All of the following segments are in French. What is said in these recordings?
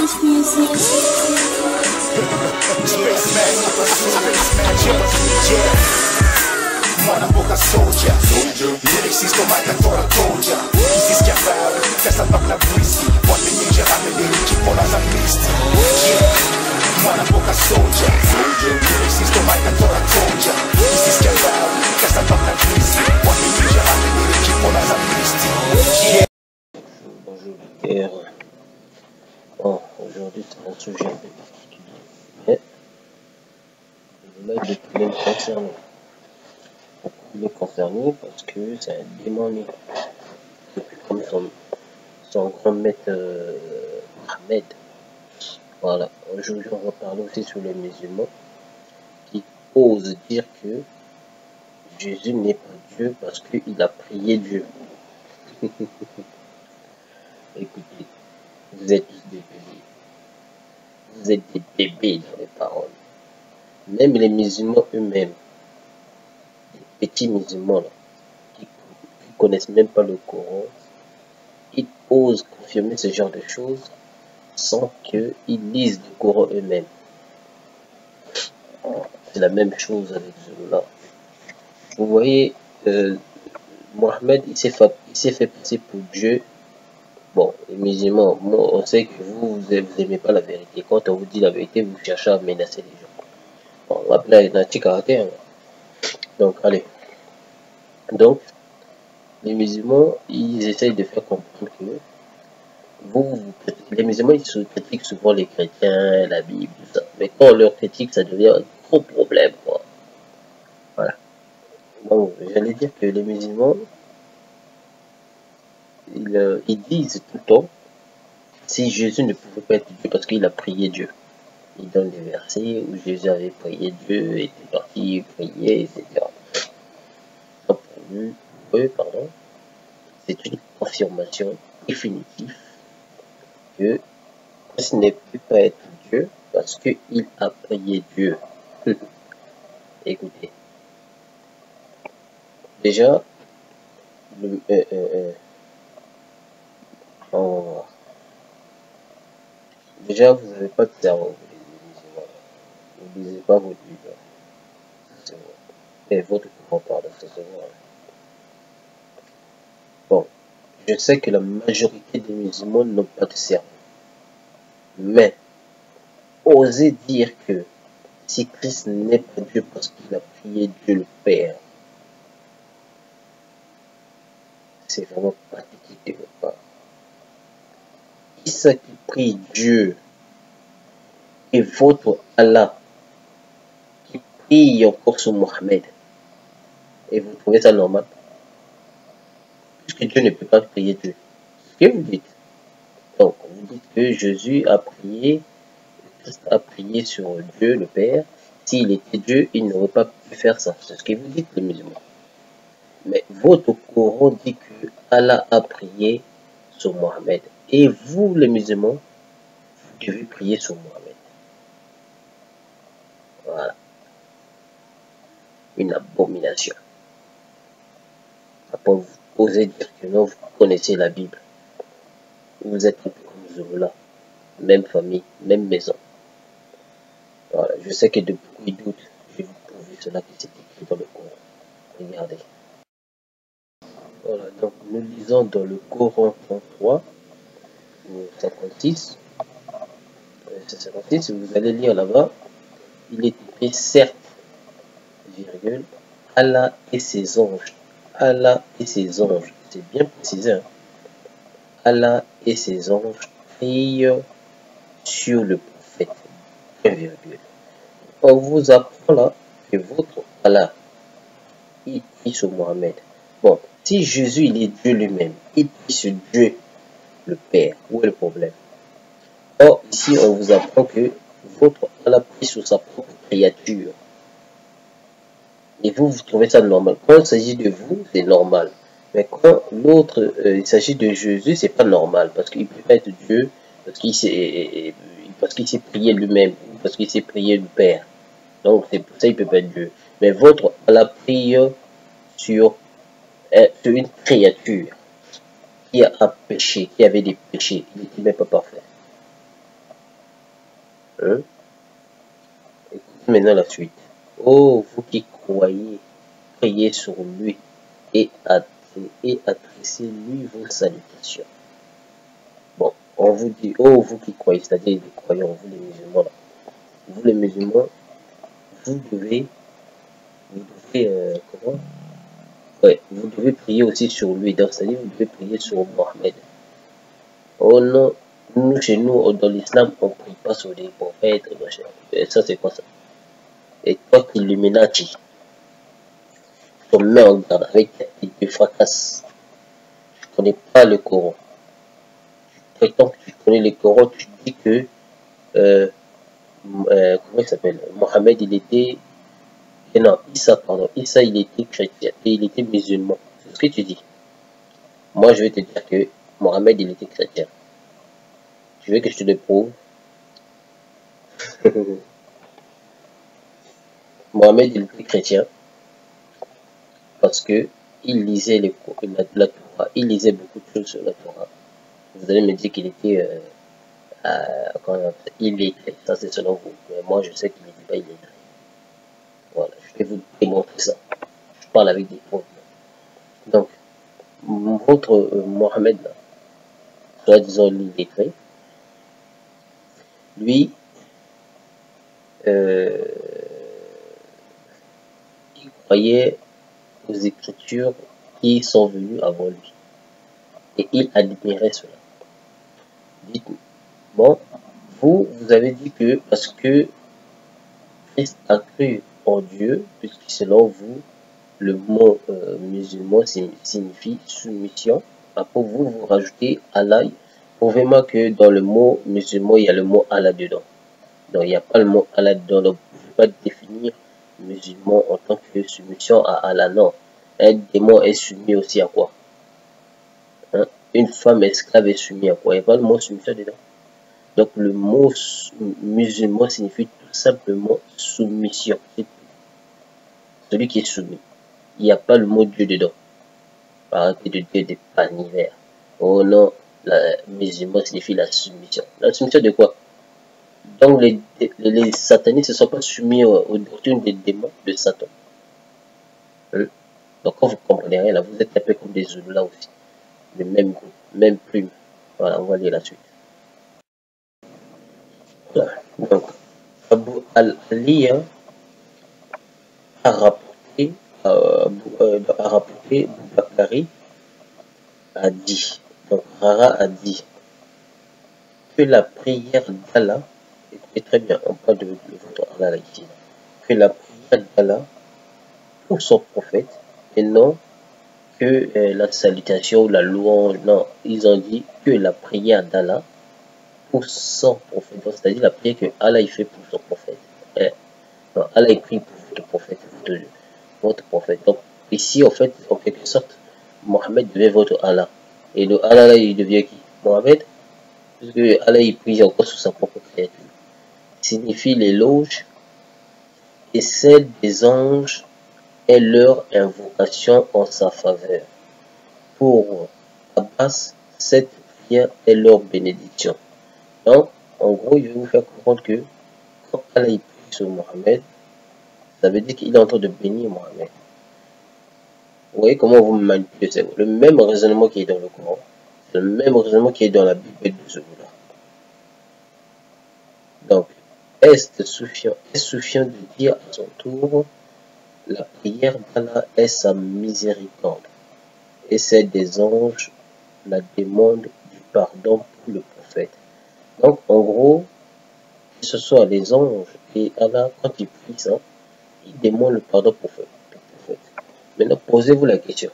Mwana boka soldier, lyrics como a cantora toja. Existe a vibe, festa pra breezy. Pode ninja rameneiro, tipo nas amnesty. Mwana boka soldier, lyrics como a cantora toja. Existe a vibe, festa pra breezy. Pode ninja rameneiro, tipo nas amnesty. Bonjour. Bon, aujourd'hui c'est un sujet un peu particulier, mais je voulais être de concerné. Il est concerné parce que c'est un démoniaque. Comme son grand maître Ahmed. Voilà. Aujourd'hui, on va parler aussi sur les musulmans qui osent dire que Jésus n'est pas Dieu parce qu'il a prié Dieu. Écoutez, vous êtes tous des bébés. Vous êtes des bébés dans les paroles. Même les musulmans eux-mêmes, les petits musulmans là, qui connaissent même pas le Coran, ils osent confirmer ce genre de choses sans qu'ils lisent le Coran eux-mêmes. C'est la même chose avec cela. Vous voyez, Mohamed, il s'est fait passer pour Dieu. Bon, les musulmans, moi, on sait que vous n'aimez pas la vérité. Quand on vous dit la vérité, vous cherchez à menacer les gens. Bon, on va appeler un petit caractère. Donc, allez. Donc, les musulmans, ils essayent de faire comprendre que les musulmans, ils se critiquent souvent les chrétiens, la Bible, tout ça. Mais quand on leur critique, ça devient un gros problème, quoi. Voilà. Donc, j'allais dire que les musulmans, ils disent tout le temps, si Jésus ne pouvait pas être Dieu parce qu'il a prié Dieu. Ils donnent des versets où Jésus avait prié Dieu, était parti prier, etc. Donc, pour eux, c'est une confirmation définitive que ce n'est plus pas être Dieu parce qu'il a prié Dieu. Écoutez. Déjà, déjà, vous n'avez pas de cerveau, vous ne lisez pas votre Bible. C'est vrai. Et votre commentaire, c'est vrai. Bon, je sais que la majorité des musulmans n'ont pas de cerveau. Mais, osez dire que si Christ n'est pas Dieu parce qu'il a prié Dieu le Père, c'est vraiment pathétique de votre part. Qui c'est qui prie Dieu et votre Allah qui prie encore sur Mohamed? Et vous trouvez ça normal? Puisque Dieu ne peut pas prier Dieu. Ce que vous dites. Donc, vous dites que Jésus a prié, Christ a prié sur Dieu le Père. S'il était Dieu, il n'aurait pas pu faire ça. C'est ce que vous dites, les musulmans. Mais votre Coran dit que Allah a prié sur Mohamed. Et vous, les musulmans, vous devez prier sur Mohamed. Voilà. Une abomination. Après, vous osez dire que non, vous connaissez la Bible. Vous êtes un peu comme Zola. Même famille, même maison. Voilà. Je sais que de beaucoup de doutes, je vais vous prouver cela qui s'est écrit dans le Coran. Regardez. Voilà, donc nous lisons dans le Coran 33, 56. C'est 56, vous allez lire là-bas. Il est écrit certes, virgule, Allah et ses anges. Allah et ses anges. C'est bien précisé. Hein? Allah et ses anges prient sur le prophète. Virgule. On vous apprend là que votre Allah, il prie sur Mohamed. Bon, si Jésus il est Dieu lui-même, il prie sur Dieu le Père, où est le problème? Or, ici, on vous apprend que votre Allah prie sur sa propre créature. Et vous, vous trouvez ça normal. Quand il s'agit de vous, c'est normal. Mais quand l'autre, il s'agit de Jésus, c'est pas normal. Parce qu'il peut pas être Dieu, parce qu'il s'est prié lui-même, parce qu'il s'est prié le Père. Donc, c'est pour ça qu'il peut pas être Dieu. Mais votre Allah prie sur une créature qui a un péché, qui avait des péchés, il n'était même pas parfait. Hein? Écoutez maintenant la suite. Oh, vous qui croyez, priez sur lui et adressez-lui vos salutations. Bon, on vous dit, oh, vous qui croyez, c'est-à-dire les croyants, vous les musulmans, là. Vous les musulmans, vous devez comment? Ouais, vous devez prier aussi sur lui, donc c'est-à-dire vous devez prier sur Mohammed. Oh non, nous, chez nous, dans l'islam, on ne prie pas sur les prophètes, machin. Et ça, c'est quoi ça? Et toi qui Illuminati, te mets en garde avec et te fracasse. Tu ne connais pas le Coran. Tu prétends que tu connais le Coran, tu dis que, comment il s'appelle? Mohammed, il était, et non, Issa, pardon, Issa, il était chrétien et il était musulman. C'est ce que tu dis. Moi, je vais te dire que Mohammed, il était chrétien. Tu veux que je te le prouve? Mohammed, il était chrétien parce que il lisait la Torah, il lisait beaucoup de choses sur la Torah. Vous allez me dire qu'il était illettré, ça c'est selon vous. Mais moi, je sais qu'il n'était pas illettré. Voilà, je vais vous démontrer ça. Je parle avec des preuves. Donc, votre Mohammed, là, soi-disant l'illettré, lui, il croyait aux écritures qui sont venues avant lui. Et il admirait cela. Dites-moi, bon, vous avez dit que parce que Christ a cru en Dieu, puisque selon vous, le mot musulman signifie soumission. Après vous rajoutez Allah. Prouvez-moi que dans le mot musulman, il y a le mot Allah dedans. Donc il n'y a pas le mot Allah dedans. Donc vous ne pouvez pas définir musulman en tant que soumission à Allah. Non. Un démon est soumis aussi à quoi? Hein? Une femme esclave est soumise à quoi? Il n'y a pas le mot soumission dedans. Donc le mot musulman signifie tout simplement soumission. Celui qui est soumis. Il n'y a pas le mot Dieu dedans. Arrêtez de dire des panivers. Oh non, la musulman signifie la soumission. La soumission de quoi? Donc les satanistes ne sont pas soumis aux doctrines des démons de Satan. Hein? Donc quand vous comprenez rien, là, vous êtes un peu comme des Zoulous là aussi. Le même groupe, même plume. Voilà, on va lire la suite. Voilà. Donc, Abu al-Ali a rapporté Bakari a dit, donc Rara a dit que la prière d'Allah, écoutez très bien, on parle de votre Allah ici, que la prière d'Allah pour son prophète et non que la salutation ou la louange, non, ils ont dit que la prière d'Allah pour son prophète, c'est-à-dire la prière que Allah il fait pour son prophète. Non, Allah il prie pour votre prophète, votre prophète. Donc ici en fait, en quelque sorte, Mohammed devient votre Allah. Et le Allah là, il devient qui? Mohammed, puisque Allah il prie encore sur sa propre créature. Signifie l'éloge et celle des anges et leur invocation en sa faveur. Pour Abbas, cette prière est leur bénédiction. Donc, en gros, je vais vous faire comprendre que quand Allah il prie sur Mohammed, ça veut dire qu'il est en train de bénir Mohammed. Vous voyez comment vous manipulez? C'est le même raisonnement qui est dans le Coran. C'est le même raisonnement qui est dans la Bible de celui-là. Donc, est suffisant de dire à son tour, la prière d'Allah est sa miséricorde, et celle des anges la demande du pardon pour le prophète. Donc, en gros, que ce soit les anges et Allah, quand ils prient ça, ils demandent le pardon pour le prophète. Maintenant, posez-vous la question.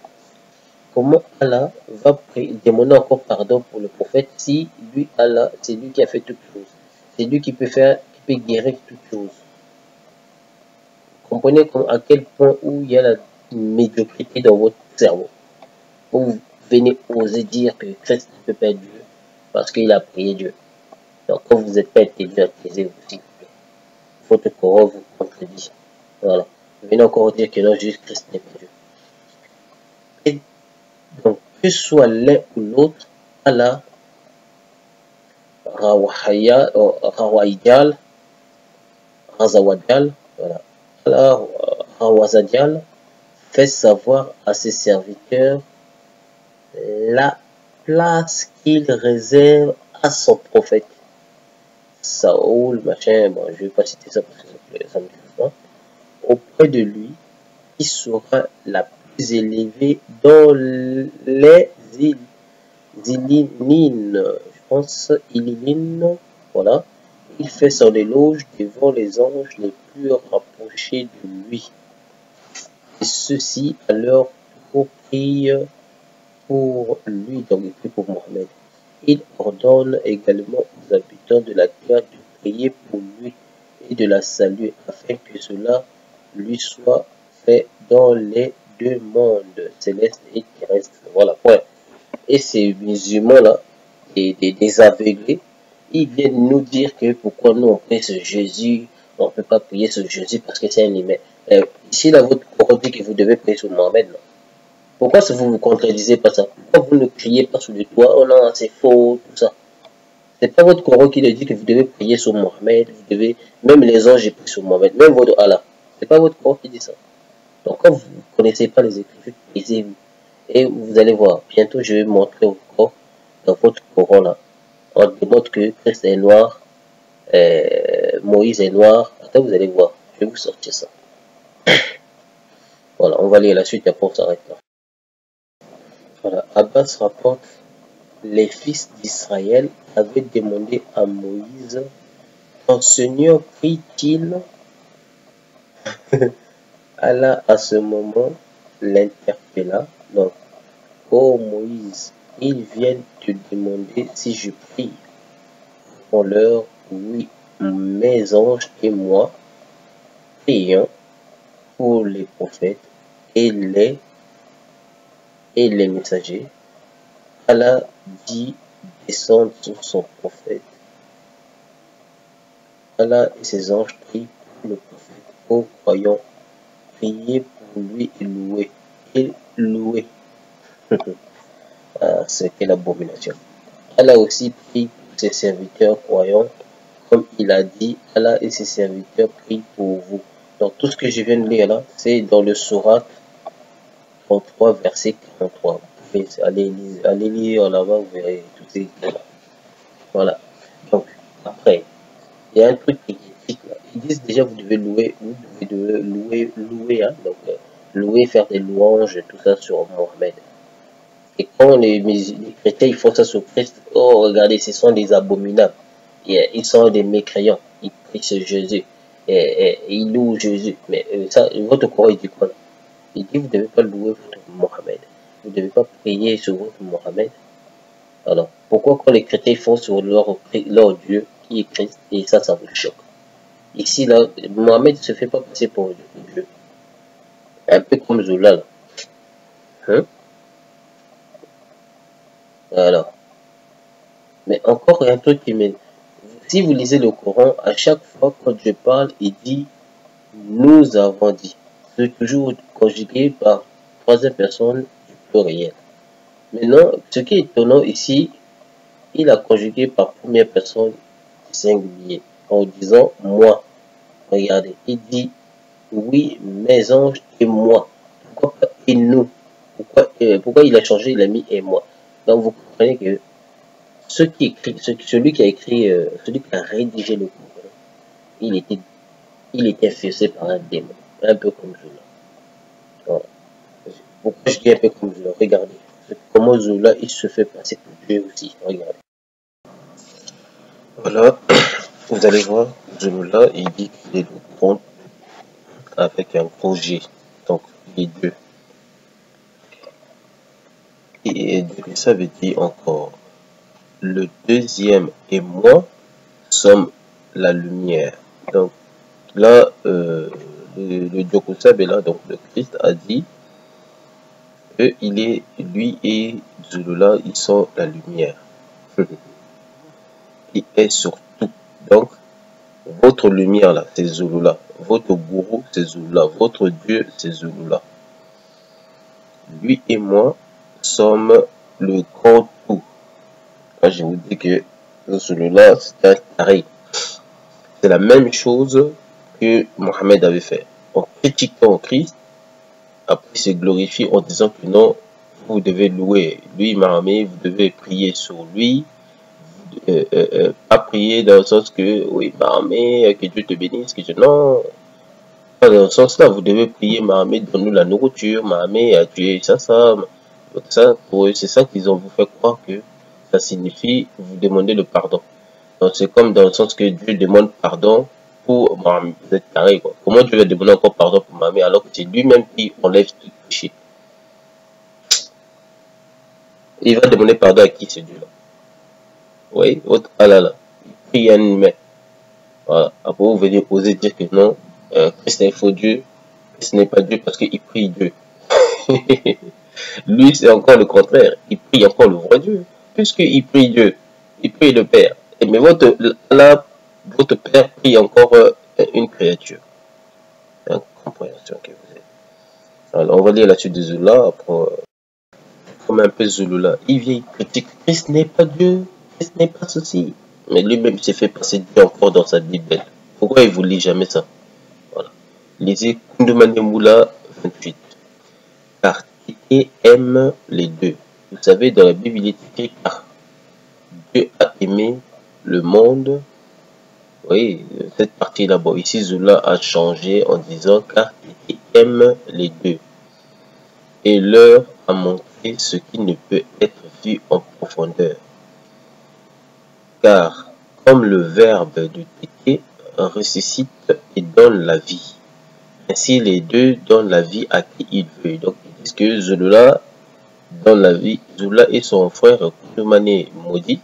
Comment Allah va demander encore pardon pour le prophète si lui, Allah, c'est lui qui a fait toutes choses. C'est lui qui peut faire, qui peut guérir toutes choses. Comprenez à quel point où il y a la médiocrité dans votre cerveau. Vous venez oser dire que Christ ne peut pas être Dieu parce qu'il a prié Dieu. Donc quand vous n'êtes pas intelligent, taisez-vous s'il vous plaît. Votre Coran vous contredit. Voilà. Vous venez encore dire que non, juste Christ n'est pas Dieu. Et donc, que soit l'un ou l'autre, Allah, Rawaïdal, Azawadial, voilà. Alors, Awazadial fait savoir à ses serviteurs la place qu'il réserve à son prophète. Saoul, machin, bon, je ne vais pas citer ça parce que ça me dit pas. Auprès de lui, qui sera la plus élevée dans les Ilinines, je pense, Ilinines, voilà. Il fait son éloge devant les anges les plus rapprochés de lui. Et ceux-ci, à leur tour, prient pour lui, donc il prie pour Mohammed. Il ordonne également aux habitants de la terre de prier pour lui et de la saluer, afin que cela lui soit fait dans les deux mondes, célestes et terrestres. Voilà, ouais. Et ces musulmans-là, des aveuglés, ils viennent nous dire que pourquoi nous on prie ce Jésus, on ne peut pas prier ce Jésus parce que c'est un humain. Ici, là, votre Coran dit que vous devez prier sur Mohammed. Non? Pourquoi vous vous contredisez pas ça? Pourquoi vous ne criez pas sur le toit? Oh non, c'est faux, tout ça. C'est pas votre Coran qui le dit que vous devez prier sur Mohammed, vous devez, même les anges prient sur Mohammed, même votre Allah. C'est pas votre Coran qui dit ça. Donc quand vous ne connaissez pas les Écritures, lisez-vous. Et vous allez voir, bientôt je vais montrer encore dans votre Coran là. On démontre que Christ est noir, Moïse est noir. Attends, vous allez voir, je vais vous sortir ça. Voilà, on va lire la suite et après on s'arrête là. Voilà, Abbas rapporte, les fils d'Israël avaient demandé à Moïse, ton Seigneur prie-t-il? Allah à ce moment l'interpella. Donc, ô Moïse, ils viennent te demander si je prie. On leur, oui, mes anges et moi prions pour les prophètes et les messagers. Allah dit descendre sur son prophète. Allah et ses anges prient pour le prophète. Ô croyants, priez pour lui et louez. Et louez. C'est quelle abomination. Allah aussi prie pour ses serviteurs croyants. Comme il a dit, Allah et ses serviteurs prient pour vous. Donc tout ce que je viens de lire là, c'est dans le Sourate 33, verset 43. Allez lire là-bas, vous verrez tout ces là. Voilà. Donc, après, il y a un truc qui est là. Ils disent déjà, vous devez louer, louer, hein, donc louer, faire des louanges, tout ça sur Mohammed. Et quand les chrétiens ils font ça sur Christ, oh regardez, ce sont des abominables. Ils sont des mécréants. Ils prient sur Jésus. Et ils louent Jésus. Mais ça, votre Coran, il dit quoi? Il dit, vous ne devez pas louer votre Mohammed. Vous ne devez pas prier sur votre Mohammed. Alors, pourquoi quand les chrétiens font sur leur Dieu, qui est Christ, et ça vous choque? Ici, là, Mohammed ne se fait pas passer pour Dieu. Un peu comme Zola, là. Hein? Alors. Mais encore un truc qui m'est... Si vous lisez le Coran, à chaque fois quand je parle, il dit « nous avons dit ». C'est toujours conjugué par troisième personne du pluriel. Maintenant, ce qui est étonnant ici, il a conjugué par première personne singulier en disant « moi ». Regardez, il dit « oui, mes anges et moi ». Pourquoi pas « et nous » pourquoi il a changé, il a mis « et moi ». Donc vous comprenez que celui qui a rédigé le Coran, il était fessé par un démon, un peu comme Zola. Voilà. Pourquoi je dis un peu comme Zola? Regardez, comment Zola il se fait passer pour Dieu aussi. Regardez. Voilà, vous allez voir, Zola il dit qu'il est le compte avec un gros G, donc les deux. Et ça veut dire encore. Le deuxième et moi sommes la lumière. Donc là, le Diokosab est là, donc le Christ a dit que lui et Zulula, ils sont la lumière. Il est sur tout. Donc, votre lumière là, c'est Zulula. Votre gourou, c'est Zulula. Votre Dieu, c'est Zulula. Lui et moi sommes le grand tout. Quand je vous dis que celui-là, c'est un carré. C'est la même chose que Mohammed avait fait. En critiquant Christ, après il se glorifie en disant que non, vous devez louer lui, Mahomet, vous devez prier sur lui, pas prier dans le sens que, oui, Mahomet, que Dieu te bénisse, que Dieu... Non, pas dans ce sens-là, vous devez prier Mahomet, donne-nous la nourriture, Mahomet a tué ça. Donc ça, pour eux, c'est ça qu'ils ont vous fait croire que ça signifie vous demander le pardon. Donc c'est comme dans le sens que Dieu demande pardon pour Mahomet. Vous êtes carré, quoi. Comment Dieu va demander encore pardon pour Mahomet alors que c'est lui-même qui enlève tout péché? Il va demander pardon à qui, ce Dieu-là? Oui, autre, ah là là, il prie un humain. Voilà. Après, vous venez oser dire que non, Christ est un faux Dieu, Christ n'est pas Dieu parce qu'il prie Dieu. Lui, c'est encore le contraire. Il prie encore le vrai Dieu. Puisqu'il prie Dieu, il prie le Père. Mais votre Père prie encore une créature. C'est une compréhension que vous êtes. Alors, on va lire la suite de Zola. Comme un peu Zola. Il vient, il critique. Christ n'est pas Dieu. Christ n'est pas ceci. Mais lui-même s'est fait passer Dieu encore dans sa Bible. Pourquoi il ne vous lit jamais ça? Voilà. Lisez Kundumane Moula 28. Car Tété aime les deux. Vous savez, dans la Bible, il est écrit car Dieu a aimé le monde. Oui, cette partie là-bas. Ici, Zola a changé en disant car Tété aime les deux. Et leur a montré ce qui ne peut être vu en profondeur. Car, comme le verbe de Tété ressuscite et donne la vie, ainsi les deux donnent la vie à qui il veut. Donc, ils disent que Zola donne la vie, Zola et son frère Kundumane Maudit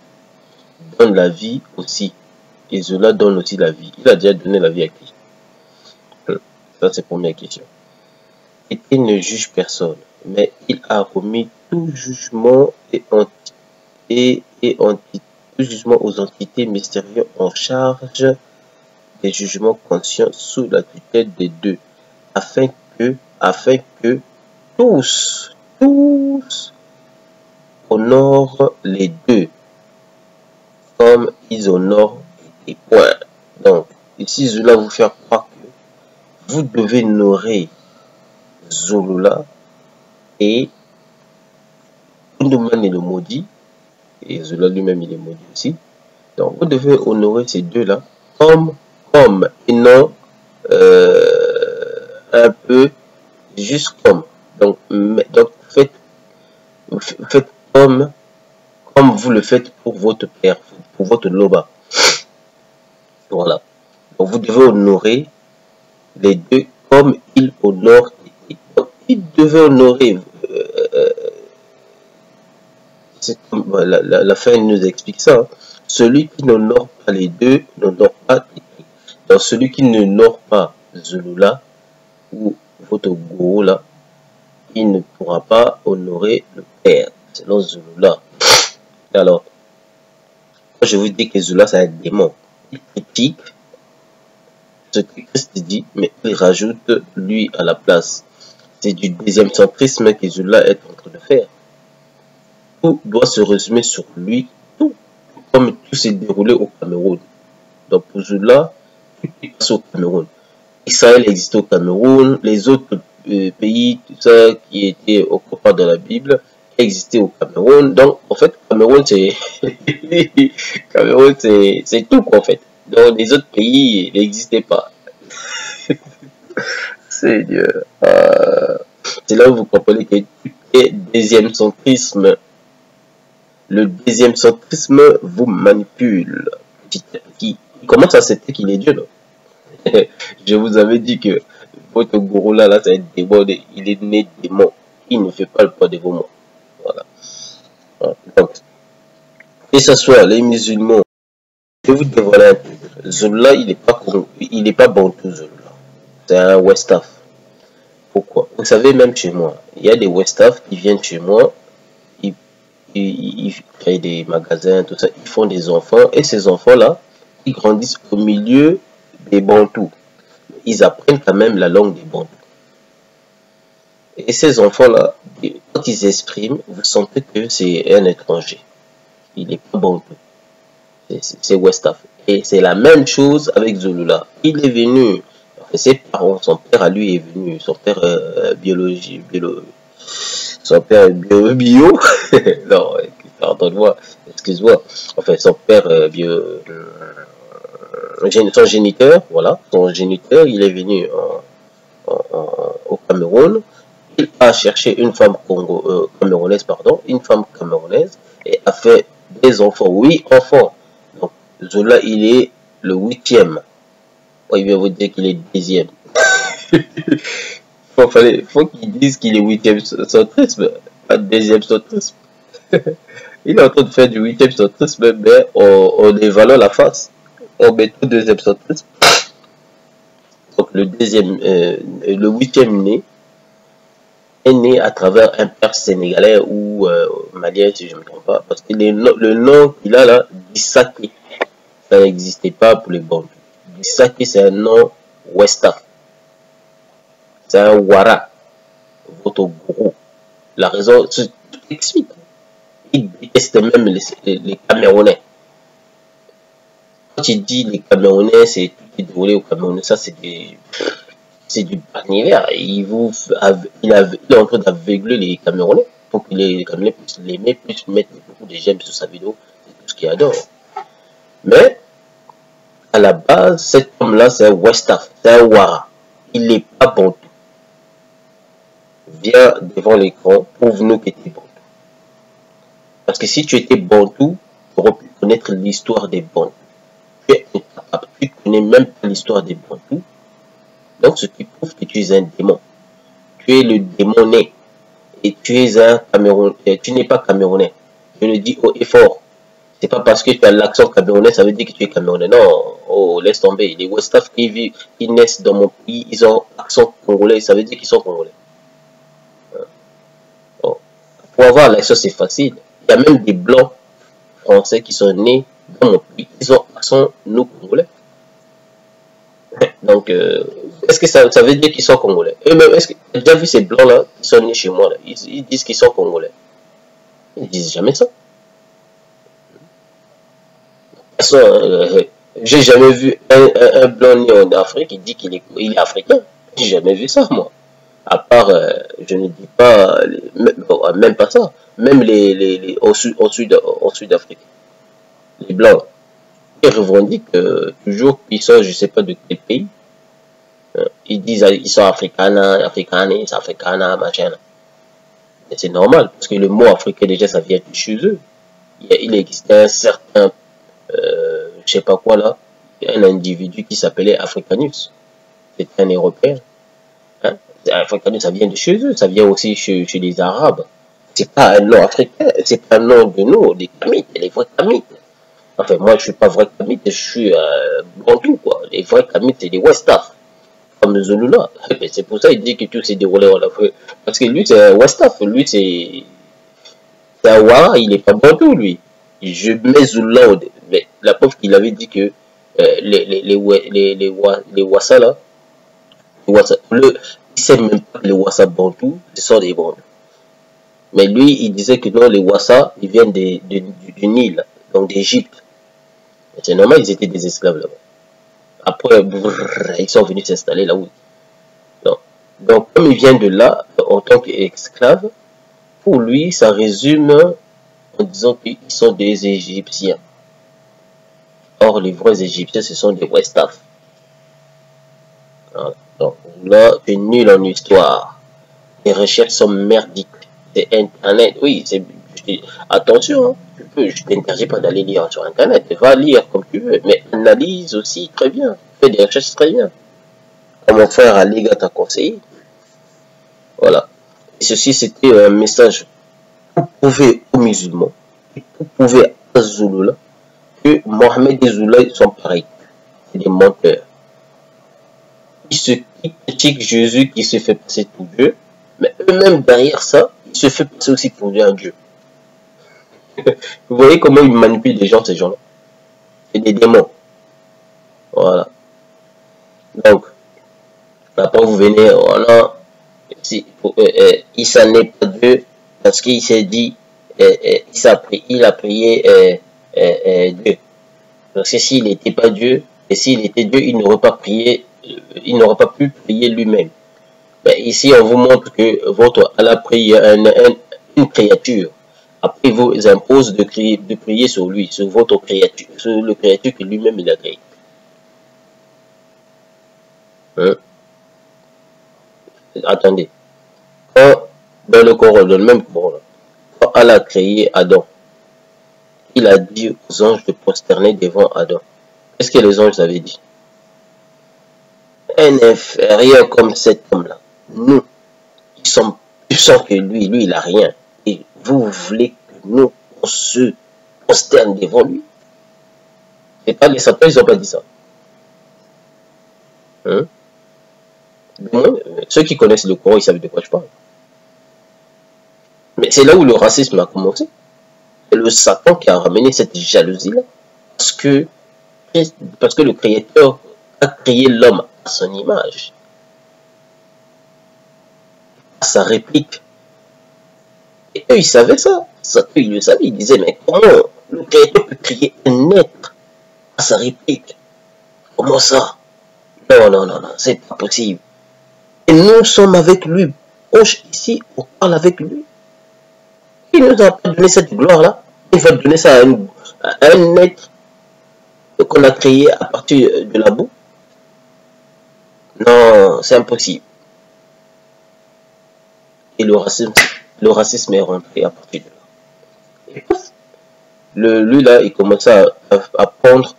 donnent la vie aussi. Et Zola donne aussi la vie. Il a déjà donné la vie à qui? Ça, c'est la première question. Tété ne juge personne, mais il a remis tout jugement tout jugement aux entités mystérieuses en charge des jugements conscients sous la tutelle des deux, afin que tous honorent les deux, comme ils honorent les points. Donc, ici, Zola vous faire croire que vous devez honorer Zola et Kundumane le maudit, et Zola lui-même il est maudit aussi. Donc vous devez honorer ces deux-là comme et non un peu juste comme. Donc faites comme vous le faites pour votre père, pour votre loba. Voilà. Donc vous devez honorer les deux comme il honore. Donc, il devait honorer. La fin nous explique ça. Hein. Celui qui n'honore pas les deux n'honore pas Tété. Donc celui qui n'honore pas Zulula ou votre gourou là, il ne pourra pas honorer le père, selon Zulula. Alors, quand je vous dis que Zulula c'est un démon, il critique ce que Christ dit, mais il rajoute lui à la place. C'est du deuxième centrisme que Zulula est en train de faire. Tout doit se résumer sur lui, tout comme tout s'est déroulé au Cameroun. Donc pour Zulula, tout est passé au Cameroun. Israël existe au Cameroun, les autres pays, tout ça qui étaient au copain de la Bible, existaient au Cameroun. Donc en fait, Cameroun c'est Cameroun c'est tout quoi, en fait. Donc les autres pays n'existaient pas. Seigneur. C'est là où vous comprenez que tout est deuxième centrisme. Le deuxième centrisme vous manipule petit à petit. Il commence à accepter qu'il est Dieu. Là. Je vous avais dit que votre gourou là, c'est un démon. Il est né démon. Il ne fait pas le poids des mots. Voilà. Donc, que ce soit les musulmans, je vous dévoiler un truc. Zulula, il n'est pas bon tout Zulula. C'est un Westaf. Pourquoi? Vous savez, même chez moi, il y a des Westaf qui viennent chez moi. Ils créent des magasins, tout ça, ils font des enfants, et ces enfants-là, ils grandissent au milieu des Bantous. Ils apprennent quand même la langue des Bantous. Et ces enfants-là, quand ils expriment, vous sentez que c'est un étranger. Il n'est pas Bantou. C'est Westaf. Et c'est la même chose avec Zulula. Il est venu ses parents, son père à lui est venu, son père son père bio, non, pardonne-moi, excuse-moi, enfin son père son géniteur, voilà, son géniteur, il est venu au Cameroun, il a cherché une femme camerounaise, pardon, une femme camerounaise, et a fait des enfants, 8 enfants. Donc Zola, il est le 8e. Il va vous dire qu'il est 10e. Faut qu'il dise qu'il est 8e centrisme, pas 2e centrisme. Il est en train de faire du 8e centrisme, mais on évalue la face. On met tout 2e centrisme. Donc le 8e né est né à travers un père sénégalais ou malien, si je ne me trompe pas, parce que le nom qu'il a là, Dissaké, ça n'existait pas pour les Bantous. Dissaké, c'est un nom Westaf. C'est un Wara, votre gourou. La raison, tout explique. Il déteste même les Camerounais. Quand tu dis les Camerounais, c'est tout est déroulé au Cameroun, ça c'est du panivers. Il est en train d'aveugler les Camerounais pour que les Camerounais puissent l'aimer, puissent mettre beaucoup de j'aime sur sa vidéo, c'est tout ce qu'il adore. Mais à la base, cet homme-là, c'est un Westaf, c'est un Wara. Il n'est pas Bantou. Viens devant l'écran, prouve-nous que tu es Bantou. Parce que si tu étais Bantou, tu aurais pu connaître l'histoire des Bantous. Tu es incapable, tu ne connais même pas l'histoire des Bantous. Donc, ce qui prouve que tu es un démon. Tu es le démoné. Et tu es un Camerounais. Tu n'es pas Camerounais. Je le dis haut et fort. C'est pas parce que tu as l'accent camerounais, ça veut dire que tu es Camerounais. Non, oh, laisse tomber. Les Westaf qui naissent dans mon pays, ils ont accent congolais, ça veut dire qu'ils sont congolais. Oh. Pour avoir l'accent, c'est facile. Il y a même des blancs français qui sont nés dans mon pays, ils ont accent nous congolais. Donc, est-ce que ça veut dire qu'ils sont congolais? Et même, est-ce que tu as déjà vu ces blancs-là qui sont nés chez moi là, ils disent qu'ils sont congolais. Ils disent jamais ça. J'ai jamais vu un blanc né en Afrique qui dit qu'il est africain. J'ai jamais vu ça, moi. À part, je ne dis pas, même pas ça. Même au Sud-Afrique. Les blancs, ils revendiquent toujours qu'ils sont, je ne sais pas de quel pays. Ils disent ils sont africains, machin. Et c'est normal, parce que le mot africain, déjà, ça vient de chez eux. Il existait un certain, je sais pas quoi là, un individu qui s'appelait Africanus. C'était un Européen. Hein? Africanus, ça vient de chez eux, ça vient aussi chez les Arabes. C'est pas un nom africain, c'est pas un nom de nous, des Kamites, les vrais Kamites. Enfin, moi, je suis pas vrai Kamite, je suis Bantou, quoi. Les vrais Kamites, c'est des Westaf. Comme Zolula. C'est pour ça qu'il dit que tout s'est déroulé en Afrique. Parce que lui, c'est un Westaf. Lui, c'est un Wara, il est pas Bantou, lui. Je mets Zolula. Mais la preuve qu'il avait dit que les Wassa, là, il sait même pas que les Wassa Bantou, ce sont des Bantous. Mais lui, il disait que non, les Wassa, ils viennent du Nil, donc d'Égypte. C'est normal, ils étaient des esclaves là-bas. Après, ils sont venus s'installer là-haut. Donc, comme ils viennent de là, en tant qu'esclaves, pour lui, ça résume en disant qu'ils sont des Égyptiens. Or, les vrais Égyptiens, ce sont des Westaf. Donc, là, tu es nul en histoire. Les recherches sont merdiques. C'est Internet. Oui, attention, hein. Je t'interdis pas d'aller lire sur Internet. Va lire comme tu veux, mais analyse aussi très bien. Fais des recherches très bien. Comme mon frère Aliga t'a conseillé. Voilà. Et ceci, c'était un message pour prouver aux musulmans, pour prouver à Zouloula que Mohamed et Zoula sont pareils. C'est des menteurs. Ils critiquent Jésus qui se fait passer pour Dieu, mais eux-mêmes derrière ça, ils se font passer aussi pour un Dieu. Vous voyez comment ils manipulent les gens, ces gens-là. C'est des démons. Voilà. Donc, après vous venez, voilà, Issa n'est pas Dieu, parce qu'il s'est dit, il a prié Dieu. Parce que s'il n'était pas Dieu, et s'il était Dieu, il n'aurait pas prié il n'aura pas pu prier lui-même. Mais ici, on vous montre que votre Allah prie une créature. Après, il vous impose de prier sur lui, sur votre créature, sur le créature que lui-même il a créé. Hein? Attendez. Quand, dans le Coran, dans le même Coran, quand Allah a créé Adam, il a dit aux anges de prosterner devant Adam. Qu'est-ce que les anges avaient dit? Un inférieur comme cet homme-là, nous, qui sommes puissants que lui, il n'a rien. Et vous voulez que nous, on se prosterne devant lui? C'est pas les satans, ils n'ont pas dit ça. Hein? Ceux qui connaissent le Coran, ils savent de quoi je parle. Mais c'est là où le racisme a commencé. C'est le Satan qui a ramené cette jalousie-là. Parce que le Créateur a créé l'homme à son image, à sa réplique. Et eux, ils savaient ça. Satan, ils le savaient. Ils disaient, mais comment le Créateur peut créer un être à sa réplique? Comment ça? Non, non, non, non, c'est pas possible. Et nous sommes avec lui. Proche ici, on parle avec lui. Il nous a pas donné cette gloire-là. Il va donner ça à un être qu'on a créé à partir de la boue. Non, c'est impossible. Et le racisme est rentré à partir de là. Et pouf, lui là, il commence à prendre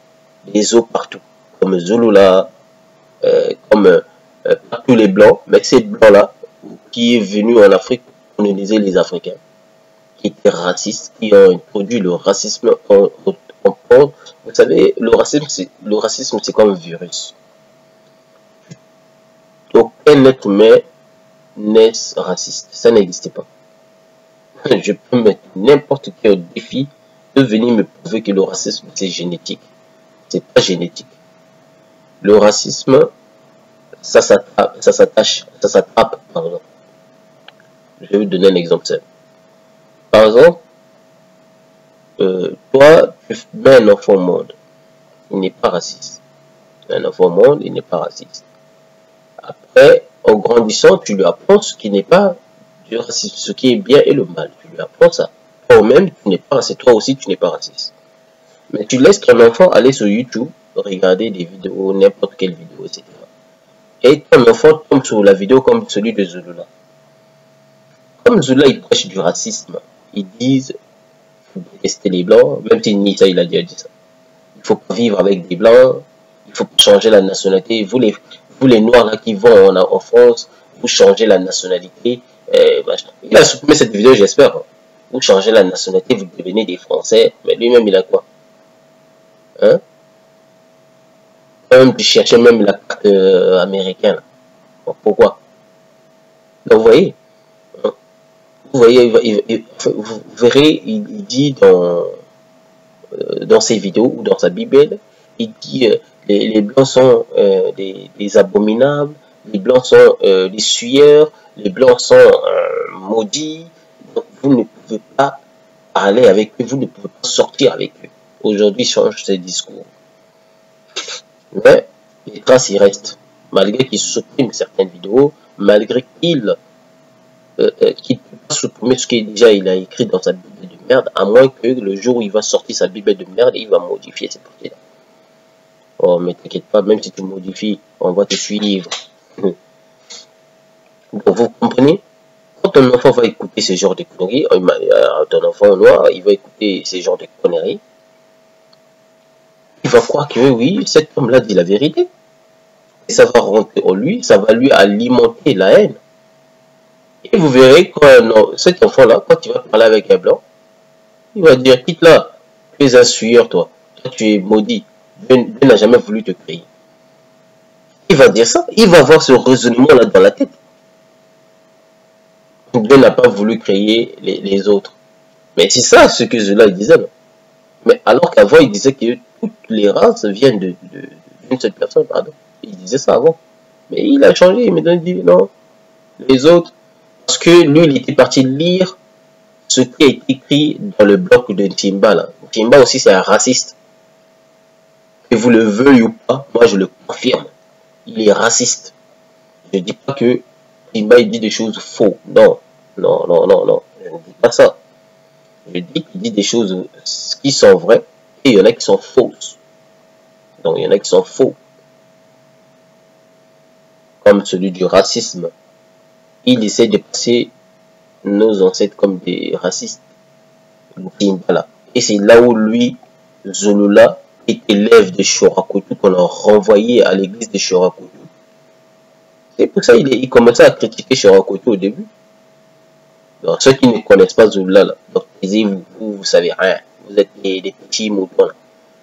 des eaux partout. Comme Zulula, comme pas tous les blancs, mais ces blancs-là, qui est venu en Afrique pour coloniser les Africains, qui étaient racistes, qui ont introduit le racisme en vous savez, le racisme, c'est comme un virus. Aucun être humain n'est raciste. Ça n'existe pas. Je peux mettre n'importe quel défi de venir me prouver que le racisme, c'est génétique. C'est pas génétique. Le racisme, ça s'attrape, pardon. Je vais vous donner un exemple simple. Par exemple, toi, tu mets un enfant au monde, il n'est pas raciste. Un enfant au monde, il n'est pas raciste. Après, en grandissant, tu lui apprends ce qui n'est pas du racisme, ce qui est bien et le mal. Tu lui apprends ça. Toi-même, tu n'es pas raciste. Toi aussi, tu n'es pas raciste. Mais tu laisses ton enfant aller sur YouTube, regarder des vidéos, n'importe quelle vidéo, etc. Et ton enfant tombe sur la vidéo comme celui de Zulula. Comme Zulula, il prêche du racisme. Ils disent faut détester les blancs, même si ni ça, il a déjà dit ça. Il faut pas vivre avec des blancs, il faut changer la nationalité. Vous les noirs là qui vont en France, vous changez la nationalité. Il a supprimé cette vidéo, j'espère. Vous changez la nationalité, vous devenez des Français. Mais lui-même, il a quoi? Hein? Même, tu cherchais même la carte américaine. Bon, pourquoi? Donc, vous voyez, vous verrez, il dit dans ses vidéos ou dans sa Bible, il dit les blancs sont des abominables, les blancs sont des suilleurs, les blancs sont maudits. Donc vous ne pouvez pas parler avec eux, vous ne pouvez pas sortir avec eux. Aujourd'hui, il change ses discours. Mais les traces y restent. Malgré qu'il supprime certaines vidéos, malgré qu'il ne peut pas supprimer ce qu'il il a écrit dans sa Bible de merde, à moins que le jour où il va sortir sa Bible de merde, il va modifier cette partie-là. Oh, mais t'inquiète pas, même si tu modifies, on va te suivre. Donc, vous comprenez? Quand ton enfant va écouter ce genre de conneries, ton enfant noir, il va écouter ce genre de conneries, il va croire que oui, cet homme-là dit la vérité. Et ça va rentrer en lui, ça va lui alimenter la haine. Et vous verrez quand cet enfant-là, quand il va parler avec un blanc, il va dire, quitte là, tu es un sueur, toi. Toi, tu es maudit. Dieu n'a jamais voulu te créer. Il va dire ça. Il va avoir ce raisonnement-là dans la tête. Dieu n'a pas voulu créer les autres. Mais c'est ça ce que Zulula disait. Non? Mais alors qu'avant, il disait que toutes les races viennent d'une seule personne. Pardon. Il disait ça avant. Mais il a changé. Maintenant, il dit non. Les autres. Parce que lui, il était parti lire ce qui est écrit dans le bloc de Timba. Là. Timba aussi, c'est un raciste. Que vous le veuillez ou pas, moi je le confirme. il est raciste. Je ne dis pas que Simba il dit des choses faux. Non, non, non, non, non. Je ne dis pas ça. Je dis qu'il dit des choses qui sont vraies et il y en a qui sont fausses. Donc il y en a qui sont faux. Comme celui du racisme. Il essaie de passer nos ancêtres comme des racistes. Voilà. Et c'est là où lui, Zolola, est élève de Chorakoto, qu'on a renvoyé à l'église de Chorakoto. C'est pour ça qu'il commençait à critiquer Chorakoto au début. Donc, ceux qui ne connaissent pas Zolola, là, donc, ils disent, vous savez rien, vous êtes des petits moutons.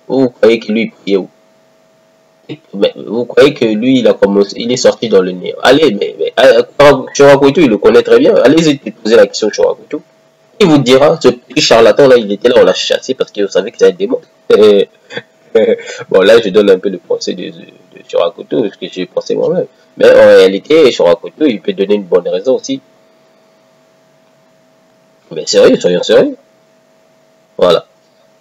Vous croyez que lui, il priait où? Mais vous croyez que lui, il a commencé, il est sorti dans le nez. Allez, mais Chorakoto, il le connaît très bien. Allez-y poser la question Chorakoto. Il vous dira, ce petit charlatan là, il était là, on l'a chassé parce qu'il savait que c'était un démon. Bon, là, je donne un peu le procès de Chorakoto, ce que j'ai pensé moi-même. Mais en réalité, Chorakoto, il peut donner une bonne raison aussi. Mais sérieux, soyons sérieux. Voilà.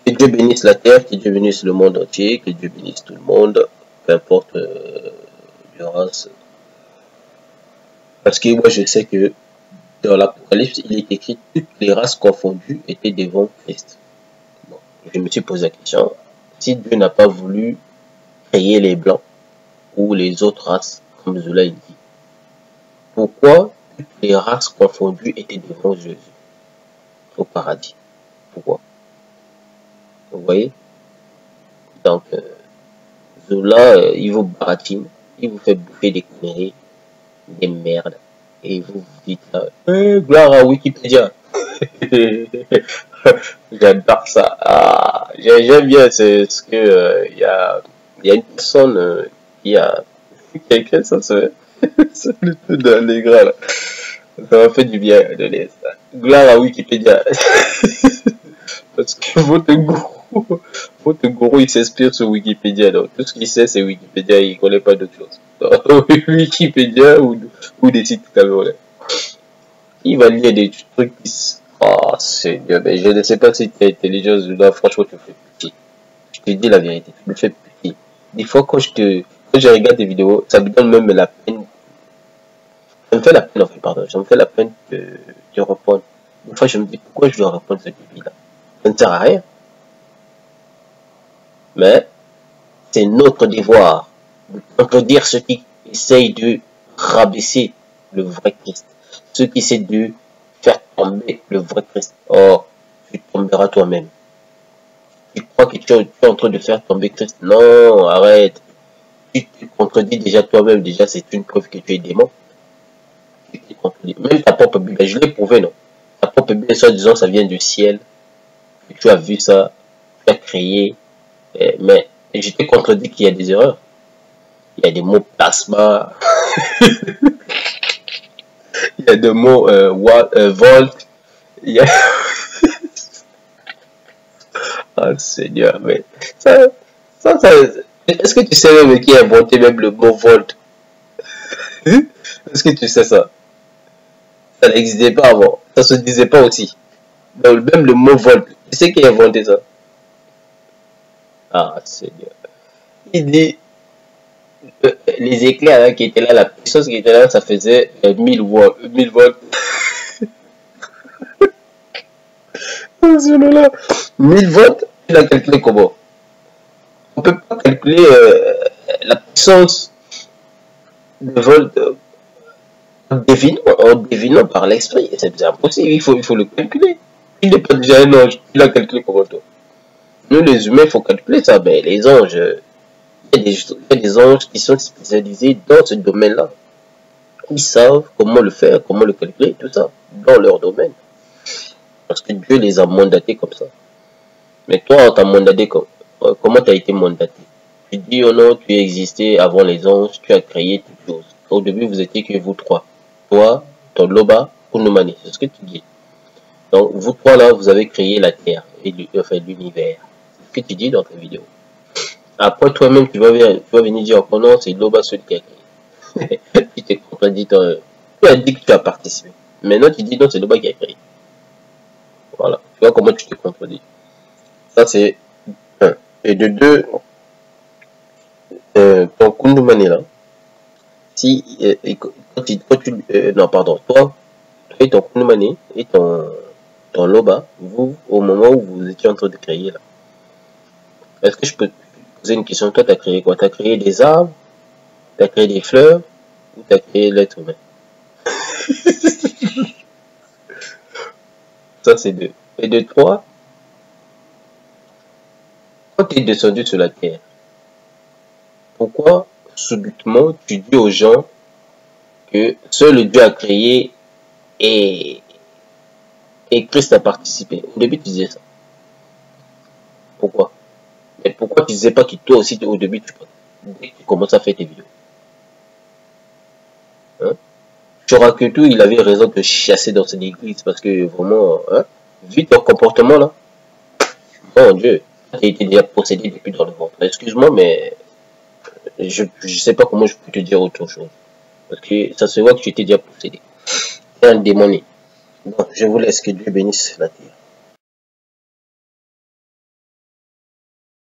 Que Dieu bénisse la terre, que Dieu bénisse le monde entier, que Dieu bénisse tout le monde, peu importe le race. Parce que moi, je sais que dans l'Apocalypse, il est écrit toutes les races confondues étaient devant Christ. Bon, je me suis posé la question, si Dieu n'a pas voulu créer les blancs ou les autres races, comme Zola il dit, pourquoi toutes les races confondues étaient devant Jésus au paradis? Pourquoi? Vous voyez? Donc, Zola, il vous baratine, il vous fait bouffer des conneries, des merdes. Et vous vous dites, gloire à Wikipédia. J'adore ça. Ah, j'aime bien ce que il y a une personne qui a quelqu'un, ça c'est le truc dans les gras là. Ça m'a fait du bien de lire ça. Gloire à Wikipédia. Parce que votre gourou il s'inspire sur Wikipédia. Donc tout ce qu'il sait c'est Wikipédia, il connaît pas d'autre chose. Wikipédia ou des sites camerounais. Il va lire des trucs qui... Oh, Seigneur, mais je ne sais pas si tu es intelligent ou non, franchement, tu me fais pitié. Je te dis la vérité, tu me fais pitié. Des fois, quand je regarde des vidéos, ça me donne même la peine. Ça me fait la peine, en fait, pardon, ça me fait la peine de répondre. Des fois, je me dis, pourquoi je dois répondre à cette vidéo-là? Ça ne sert à rien. Mais, c'est notre devoir de contredire ceux qui essayent de rabaisser le vrai Christ. Ceux qui essaient de faire tomber le vrai Christ. Or, tu tomberas toi-même. Tu crois que tu es en train de faire tomber Christ? Non, arrête. Tu te contredis déjà toi-même. Déjà, c'est une preuve que tu es démon. Tu te contredis. Même ta propre Bible, je l'ai prouvé, non? Ta propre Bible, soit disant, ça vient du ciel. Tu as vu ça, tu as créé. Mais je te contredis qu'il y a des erreurs. Il y a des mots plasma. Il y a des mots volt. Il y a... Oh Seigneur, mais ça est-ce que tu sais même qui a inventé même le mot volt? Est-ce que tu sais ça? Ça n'existait pas avant. Ça se disait pas aussi. Donc, même le mot volt, tu sais qui a inventé ça? Ah Seigneur. Il dit les éclairs là, qui étaient là, la puissance qui était là, ça faisait 1000 volts. 1000 volts. 1000 volts, il a calculé comment? On peut pas calculer la puissance de volts en devinant par l'esprit. C'est impossible, il faut le calculer. Il n'est pas déjà un ange, il a calculé comment toi? Nous les humains, il faut calculer ça, mais les anges, il y a des anges qui sont spécialisés dans ce domaine-là. Ils savent comment le faire, comment le calculer, tout ça, dans leur domaine. Parce que Dieu les a mandatés comme ça. Mais toi, on t'a mandaté comment tu as été mandaté? Tu dis, oh non, tu existais avant les anges, tu as créé toutes choses. Au début, vous étiez que vous trois. Toi, ton Loba, Kunumani, c'est ce que tu dis. Donc, vous trois là, vous avez créé la Terre et l'univers. C'est ce que tu dis dans ta vidéo. Après, toi-même, tu vas venir dire, oh non, c'est Loba celui qui a créé. Tu t'es contredit. Tu as dit que tu as participé. Maintenant, tu dis, non, c'est Loba qui a créé. Voilà. Tu vois comment tu te contredis. Ça, c'est un. Et de deux, ton Kunumani là, Si, non, pardon, toi et ton Kunumane et ton Loba, vous, au moment où vous étiez en train de créer là, est-ce que je peux te poser une question? Toi, tu as créé quoi? Tu as créé des arbres, tu as créé des fleurs, ou tu as créé l'être humain? Ça, c'est deux. Et de trois, quand tu es descendu sur la terre, pourquoi subitement tu dis aux gens que seul Dieu a créé et Christ a participé? Au début, tu disais ça. Pourquoi? Mais pourquoi tu disais pas que toi aussi, au début, tu commences à faire tes vidéos? Hein? Chorakutu, il avait raison de chasser dans son église parce que vraiment, hein, vu ton comportement là, mon Dieu, tu été déjà possédé depuis dans le ventre. Excuse-moi, mais je sais pas comment je peux te dire autre chose. Parce que ça se voit que tu étais déjà possédé. C'est un démoniaque. Bon, je vous laisse, que Dieu bénisse la terre.